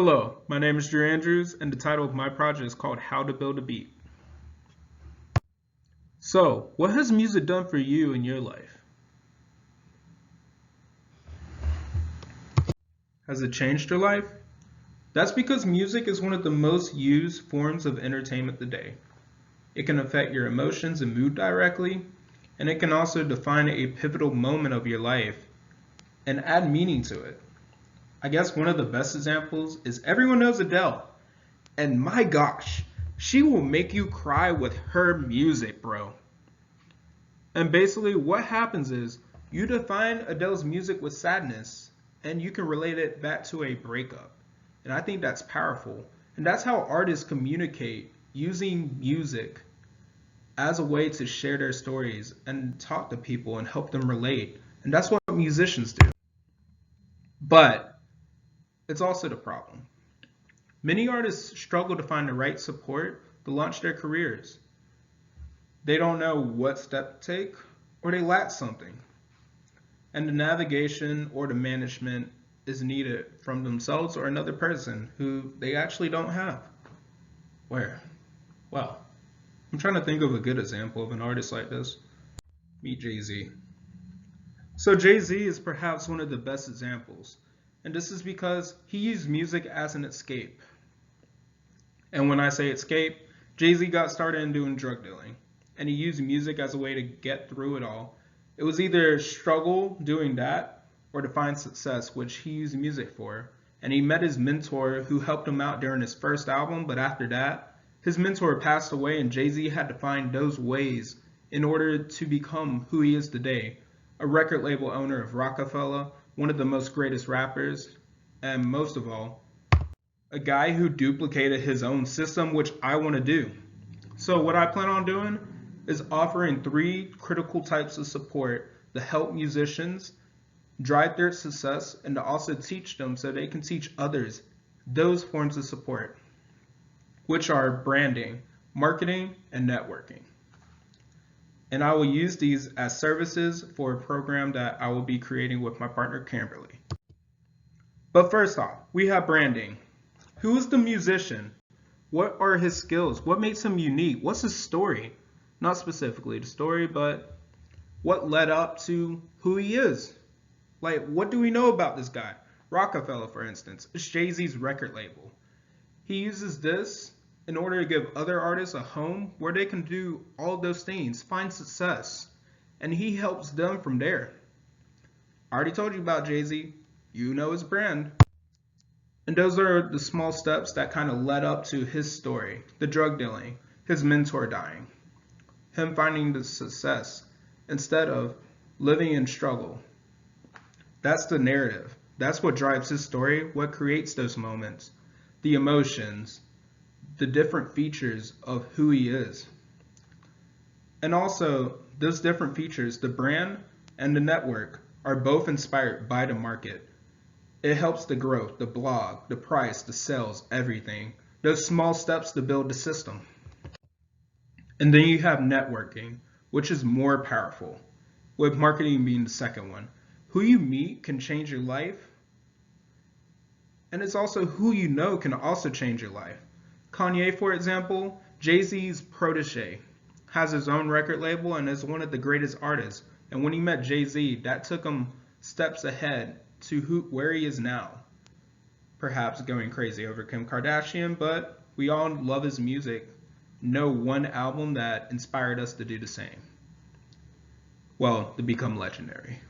Hello, my name is Drew Andrews, and the title of my project is called How to Build a Beat. So, what has music done for you in your life? Has it changed your life? That's because music is one of the most used forms of entertainment today. It can affect your emotions and mood directly, and it can also define a pivotal moment of your life and add meaning to it. I guess one of the best examples is everyone knows Adele. And my gosh, she will make you cry with her music, bro. And basically, what happens is you define Adele's music with sadness, and you can relate it back to a breakup. And I think that's powerful. And that's how artists communicate using music as a way to share their stories and talk to people and help them relate. And that's what musicians do. But it's also the problem. Many artists struggle to find the right support to launch their careers. They don't know what step to take, or they lack something. And the navigation or the management is needed from themselves or another person who they actually don't have. Where? Well, I'm trying to think of a good example of an artist like this. Meet Jay-Z. So Jay-Z is perhaps one of the best examples. And this is because he used music as an escape. And when I say escape, Jay-Z got started in doing drug dealing. And he used music as a way to get through it all. It was either struggle doing that or to find success, which he used music for. And he met his mentor who helped him out during his first album, but after that, his mentor passed away and Jay-Z had to find those ways in order to become who he is today. A record label owner of Rockefeller, one of the most greatest rappers, and most of all, a guy who duplicated his own system, which I want to do. So what I plan on doing is offering 3 critical types of support to help musicians drive their success and to also teach them so they can teach others those forms of support, which are branding, marketing, and networking. And I will use these as services for a program that I will be creating with my partner Camberleigh. But first off, we have branding. Who is the musician? What are his skills? What makes him unique? What's his story? Not specifically the story, but what led up to who he is. Like, what do we know about this guy? Rockefeller, for instance, is Jay-Z's record label. He uses this in order to give other artists a home where they can do all those things, find success, and he helps them from there. I already told you about Jay-Z. You know his brand. And those are the small steps that kind of led up to his story, the drug dealing, his mentor dying, him finding the success instead of living in struggle. That's the narrative. That's what drives his story, what creates those moments, the emotions, the different features of who he is. And also, those different features, the brand and the network, are both inspired by the market. It helps the growth, the blog, the price, the sales, everything. Those small steps to build the system. And then you have networking, which is more powerful, with marketing being the second one. Who you meet can change your life, and it's also who you know can also change your life. Kanye, for example, Jay-Z's protege, has his own record label and is one of the greatest artists. And when he met Jay-Z, that took him steps ahead to where he is now. Perhaps going crazy over Kim Kardashian, but we all love his music, know one album that inspired us to do the same. Well, to become legendary.